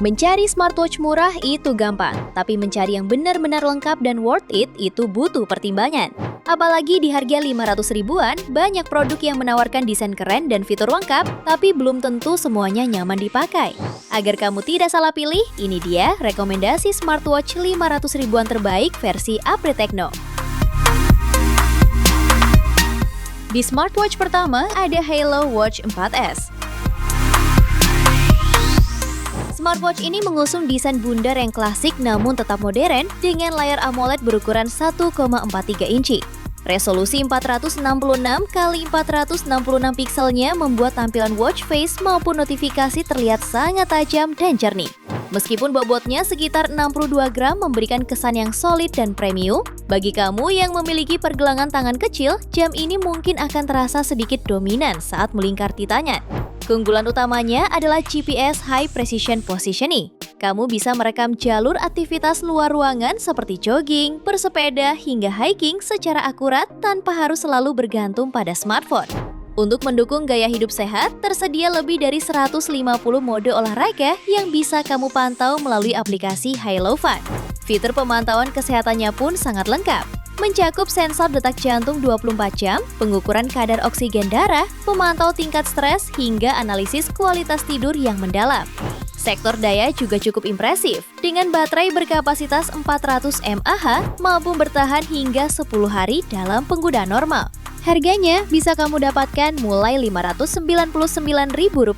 Mencari smartwatch murah itu gampang, tapi mencari yang benar-benar lengkap dan worth it itu butuh pertimbangan. Apalagi di harga 500 ribuan, banyak produk yang menawarkan desain keren dan fitur lengkap, tapi belum tentu semuanya nyaman dipakai. Agar kamu tidak salah pilih, ini dia rekomendasi smartwatch 500 ribuan terbaik versi Apri Techno. Di smartwatch pertama ada Halo Watch 4S. Smartwatch ini mengusung desain bundar yang klasik namun tetap modern dengan layar AMOLED berukuran 1,43 inci. Resolusi 466 x 466 pikselnya membuat tampilan watch face maupun notifikasi terlihat sangat tajam dan jernih. Meskipun bobotnya sekitar 62 gram memberikan kesan yang solid dan premium, bagi kamu yang memiliki pergelangan tangan kecil, jam ini mungkin akan terasa sedikit dominan saat melingkar di tangan. Keunggulan utamanya adalah GPS High Precision Positioning. Kamu bisa merekam jalur aktivitas luar ruangan seperti jogging, bersepeda, hingga hiking secara akurat tanpa harus selalu bergantung pada smartphone. Untuk mendukung gaya hidup sehat, tersedia lebih dari 150 mode olahraga yang bisa kamu pantau melalui aplikasi Halo Fun. Fitur pemantauan kesehatannya pun sangat lengkap. Mencakup sensor detak jantung 24 jam, pengukuran kadar oksigen darah, pemantau tingkat stres, hingga analisis kualitas tidur yang mendalam. Sektor daya juga cukup impresif, dengan baterai berkapasitas 400 mAh mampu bertahan hingga 10 hari dalam penggunaan normal. Harganya bisa kamu dapatkan mulai Rp599.000.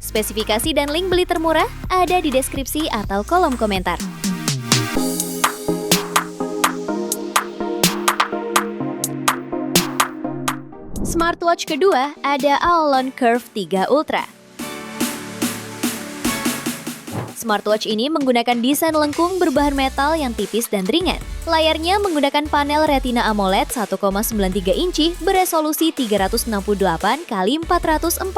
Spesifikasi dan link beli termurah ada di deskripsi atau kolom komentar. Smartwatch kedua ada Aolon Curve 3 Ultra. Smartwatch ini menggunakan desain lengkung berbahan metal yang tipis dan ringan. Layarnya menggunakan panel Retina AMOLED 1,93 inci beresolusi 368 x 448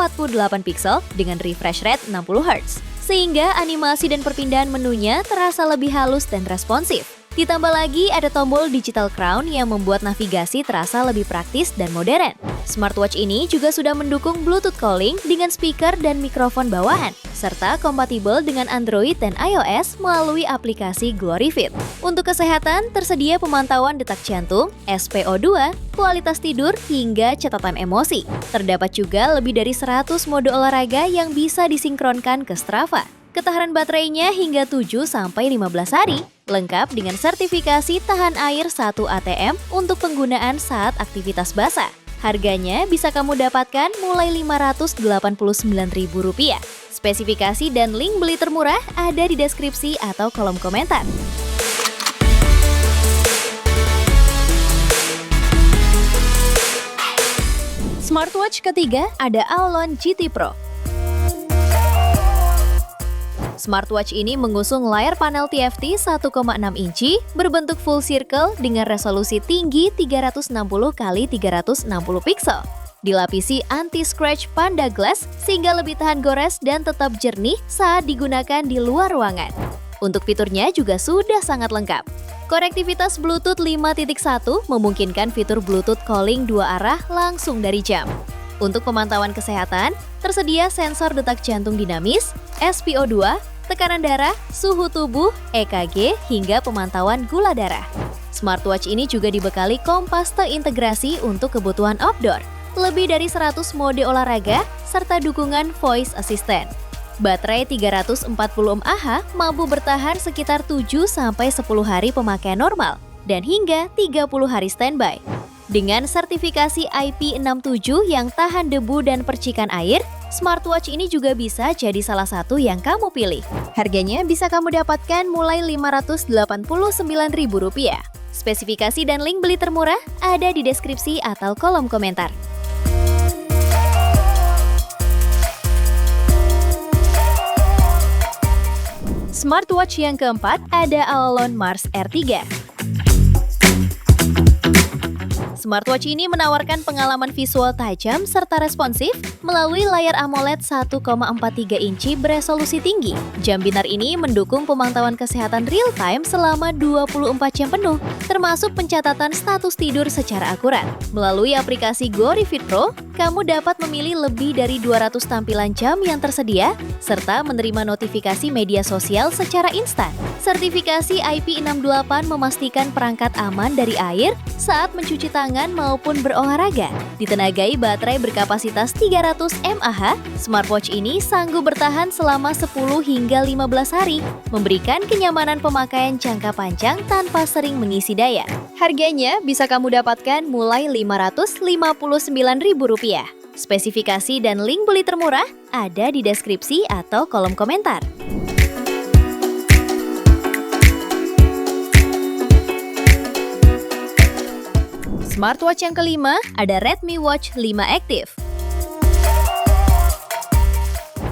piksel dengan refresh rate 60 Hz. Sehingga animasi dan perpindahan menunya terasa lebih halus dan responsif. Ditambah lagi ada tombol digital crown yang membuat navigasi terasa lebih praktis dan modern. Smartwatch ini juga sudah mendukung Bluetooth calling dengan speaker dan mikrofon bawahan, serta kompatibel dengan Android dan iOS melalui aplikasi GloryFit. Untuk kesehatan, tersedia pemantauan detak jantung, SpO2, kualitas tidur, hingga catatan emosi. Terdapat juga lebih dari 100 mode olahraga yang bisa disinkronkan ke Strava. Ketahanan baterainya hingga 7-15 hari, lengkap dengan sertifikasi tahan air 1 ATM untuk penggunaan saat aktivitas basah. Harganya bisa kamu dapatkan mulai Rp589.000. Spesifikasi dan link beli termurah ada di deskripsi atau kolom komentar. Smartwatch ketiga ada Aolon GT Pro. Smartwatch ini mengusung layar panel TFT 1,6 inci berbentuk full circle dengan resolusi tinggi 360 x 360 piksel. Dilapisi anti-scratch Panda Glass sehingga lebih tahan gores dan tetap jernih saat digunakan di luar ruangan. Untuk fiturnya juga sudah sangat lengkap. Konektivitas Bluetooth 5.1 memungkinkan fitur Bluetooth calling 2 arah langsung dari jam. Untuk pemantauan kesehatan, tersedia sensor detak jantung dinamis, SpO2, tekanan darah, suhu tubuh, EKG, hingga pemantauan gula darah. Smartwatch ini juga dibekali kompas terintegrasi untuk kebutuhan outdoor, lebih dari 100 mode olahraga, serta dukungan voice assistant. Baterai 340 mAh mampu bertahan sekitar 7-10 hari pemakaian normal, dan hingga 30 hari standby. Dengan sertifikasi IP67 yang tahan debu dan percikan air, smartwatch ini juga bisa jadi salah satu yang kamu pilih. Harganya bisa kamu dapatkan mulai Rp589.000. Spesifikasi dan link beli termurah ada di deskripsi atau kolom komentar. Smartwatch yang keempat ada Aolon Mars R3. Smartwatch ini menawarkan pengalaman visual tajam serta responsif melalui layar AMOLED 1,43 inci beresolusi tinggi. Jam pintar ini mendukung pemantauan kesehatan real-time selama 24 jam penuh, termasuk pencatatan status tidur secara akurat. Melalui aplikasi GloryFit Pro, kamu dapat memilih lebih dari 200 tampilan jam yang tersedia, serta menerima notifikasi media sosial secara instan. Sertifikasi IP68 memastikan perangkat aman dari air saat mencuci tangan maupun berolahraga. Ditenagai baterai berkapasitas 300 mAh, smartwatch ini sanggup bertahan selama 10 hingga 15 hari, memberikan kenyamanan pemakaian jangka panjang tanpa sering mengisi daya. Harganya bisa kamu dapatkan mulai Rp559.000. Spesifikasi dan link beli termurah ada di deskripsi atau kolom komentar. Smartwatch yang kelima ada Redmi Watch 5 Active.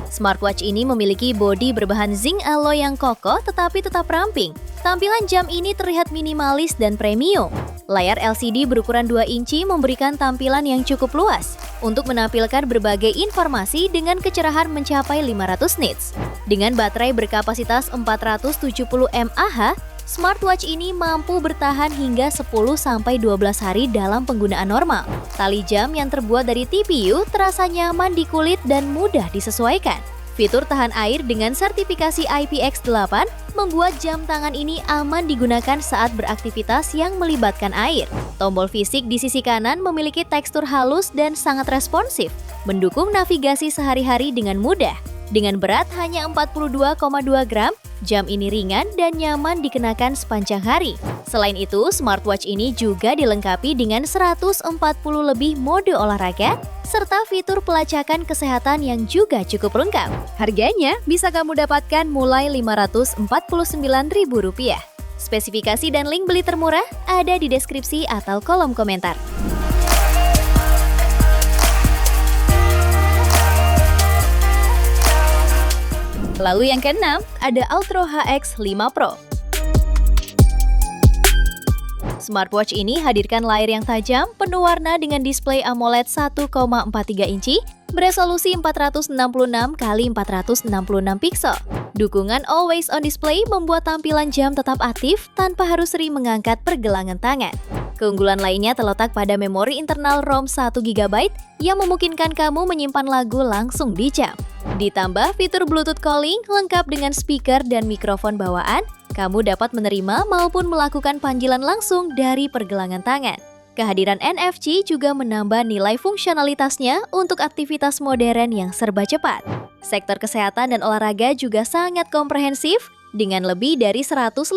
Smartwatch ini memiliki bodi berbahan zinc alloy yang kokoh tetapi tetap ramping. Tampilan jam ini terlihat minimalis dan premium. Layar LCD berukuran 2 inci memberikan tampilan yang cukup luas untuk menampilkan berbagai informasi dengan kecerahan mencapai 500 nits. Dengan baterai berkapasitas 470 mAh, smartwatch ini mampu bertahan hingga 10-12 hari dalam penggunaan normal. Tali jam yang terbuat dari TPU terasa nyaman di kulit dan mudah disesuaikan. Fitur tahan air dengan sertifikasi IPX8 membuat jam tangan ini aman digunakan saat beraktivitas yang melibatkan air. Tombol fisik di sisi kanan memiliki tekstur halus dan sangat responsif, mendukung navigasi sehari-hari dengan mudah. Dengan berat hanya 42,2 gram, jam ini ringan dan nyaman dikenakan sepanjang hari. Selain itu, smartwatch ini juga dilengkapi dengan 140 lebih mode olahraga, serta fitur pelacakan kesehatan yang juga cukup lengkap. Harganya bisa kamu dapatkan mulai Rp549.000. Spesifikasi dan link beli termurah ada di deskripsi atau kolom komentar. Lalu yang keenam, ada Ultra HX 5 Pro. Smartwatch ini hadirkan layar yang tajam, penuh warna dengan display AMOLED 1,43 inci, beresolusi 466x466 pixel. Dukungan Always On Display membuat tampilan jam tetap aktif tanpa harus sering mengangkat pergelangan tangan. Keunggulan lainnya terletak pada memori internal ROM 1 GB yang memungkinkan kamu menyimpan lagu langsung di jam. Ditambah fitur Bluetooth calling lengkap dengan speaker dan mikrofon bawaan, kamu dapat menerima maupun melakukan panggilan langsung dari pergelangan tangan. Kehadiran NFC juga menambah nilai fungsionalitasnya untuk aktivitas modern yang serba cepat. Sektor kesehatan dan olahraga juga sangat komprehensif dengan lebih dari 150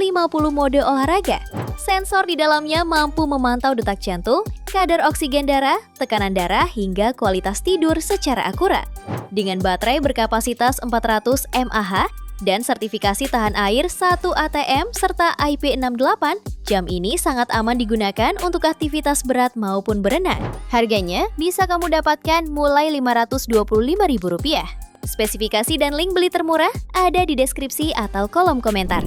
mode olahraga. Sensor di dalamnya mampu memantau detak jantung, kadar oksigen darah, tekanan darah, hingga kualitas tidur secara akurat. Dengan baterai berkapasitas 400 mAh dan sertifikasi tahan air 1 ATM serta IP68, jam ini sangat aman digunakan untuk aktivitas berat maupun berenang. Harganya bisa kamu dapatkan mulai Rp525.000. Spesifikasi dan link beli termurah ada di deskripsi atau kolom komentar.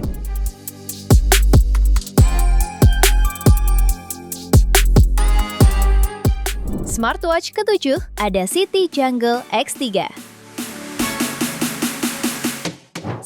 Smartwatch ketujuh ada City Jungle X3.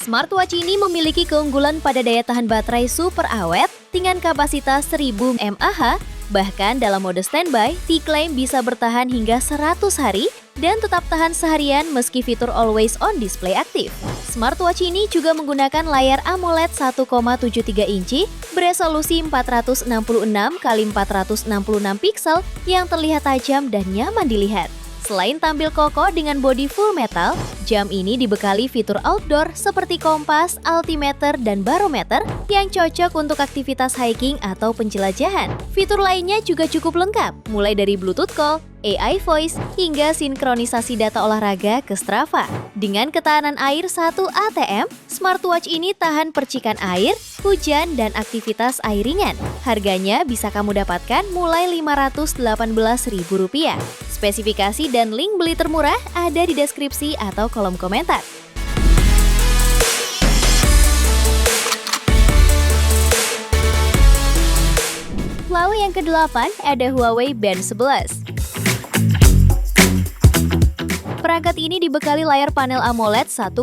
Smartwatch ini memiliki keunggulan pada daya tahan baterai super awet dengan kapasitas 1000 mAh, bahkan dalam mode standby diklaim bisa bertahan hingga 100 hari dan tetap tahan seharian meski fitur Always On Display aktif. Smartwatch ini juga menggunakan layar AMOLED 1,73 inci beresolusi 466x466 pixel yang terlihat tajam dan nyaman dilihat. Selain tampil kokoh dengan bodi full metal, jam ini dibekali fitur outdoor seperti kompas, altimeter, dan barometer yang cocok untuk aktivitas hiking atau penjelajahan. Fitur lainnya juga cukup lengkap, mulai dari Bluetooth call, AI voice, hingga sinkronisasi data olahraga ke Strava. Dengan ketahanan air 1 ATM, smartwatch ini tahan percikan air, hujan, dan aktivitas air ringan. Harganya bisa kamu dapatkan mulai Rp518.000. Spesifikasi dan link beli termurah ada di deskripsi atau kolom komentar. Lalu yang ke-8 ada Huawei Band 11. Perangkat ini dibekali layar panel AMOLED 1,62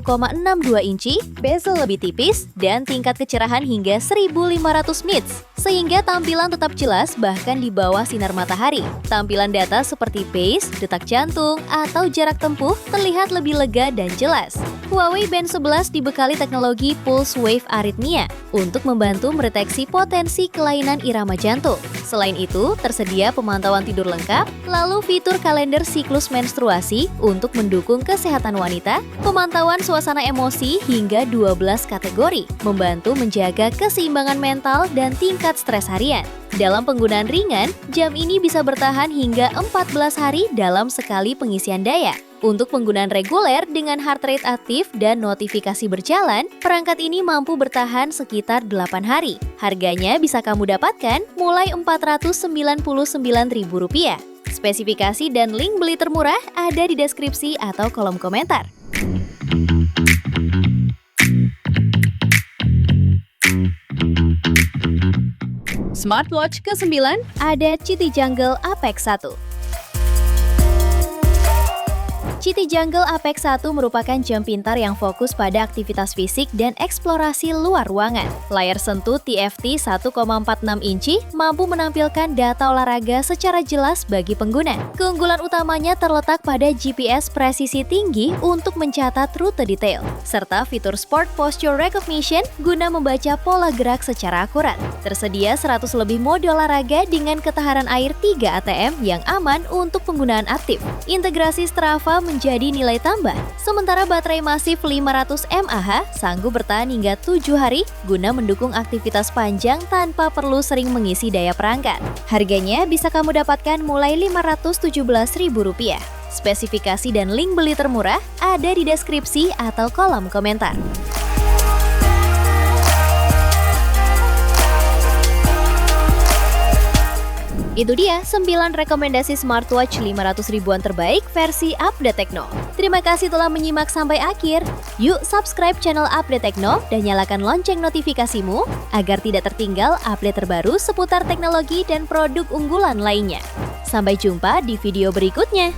inci, bezel lebih tipis, dan tingkat kecerahan hingga 1500 nits, sehingga tampilan tetap jelas bahkan di bawah sinar matahari. Tampilan data seperti pace, detak jantung, atau jarak tempuh terlihat lebih lega dan jelas. Huawei Band 11 dibekali teknologi Pulse Wave Arrhythmia untuk membantu mendeteksi potensi kelainan irama jantung. Selain itu, tersedia pemantauan tidur lengkap, lalu fitur kalender siklus menstruasi untuk mendukung kesehatan wanita, pemantauan suasana emosi hingga 12 kategori, membantu menjaga keseimbangan mental dan tingkat stres harian. Dalam penggunaan ringan, jam ini bisa bertahan hingga 14 hari dalam sekali pengisian daya. Untuk penggunaan reguler dengan heart rate aktif dan notifikasi berjalan, perangkat ini mampu bertahan sekitar 8 hari. Harganya bisa kamu dapatkan mulai Rp499.000. Spesifikasi dan link beli termurah ada di deskripsi atau kolom komentar. Smartwatch ke-9 ada Citigjungle Apex 1. Citigjungle Apex 1 merupakan jam pintar yang fokus pada aktivitas fisik dan eksplorasi luar ruangan. Layar sentuh TFT 1,46 inci mampu menampilkan data olahraga secara jelas bagi pengguna. Keunggulan utamanya terletak pada GPS presisi tinggi untuk mencatat rute detail, serta fitur Sport Posture Recognition guna membaca pola gerak secara akurat. Tersedia 100 lebih mode olahraga dengan ketahanan air 3 ATM yang aman untuk penggunaan aktif. Integrasi Strava menjadi nilai tambah, sementara baterai masif 500 mAh sanggup bertahan hingga 7 hari guna mendukung aktivitas panjang tanpa perlu sering mengisi daya perangkat. Harganya bisa kamu dapatkan mulai Rp517.000. Spesifikasi dan link beli termurah ada di deskripsi atau kolom komentar. Itu dia 9 rekomendasi smartwatch 500 ribuan terbaik versi Update Tekno. Terima kasih telah menyimak sampai akhir. Yuk subscribe channel Update Tekno dan nyalakan lonceng notifikasimu agar tidak tertinggal update terbaru seputar teknologi dan produk unggulan lainnya. Sampai jumpa di video berikutnya.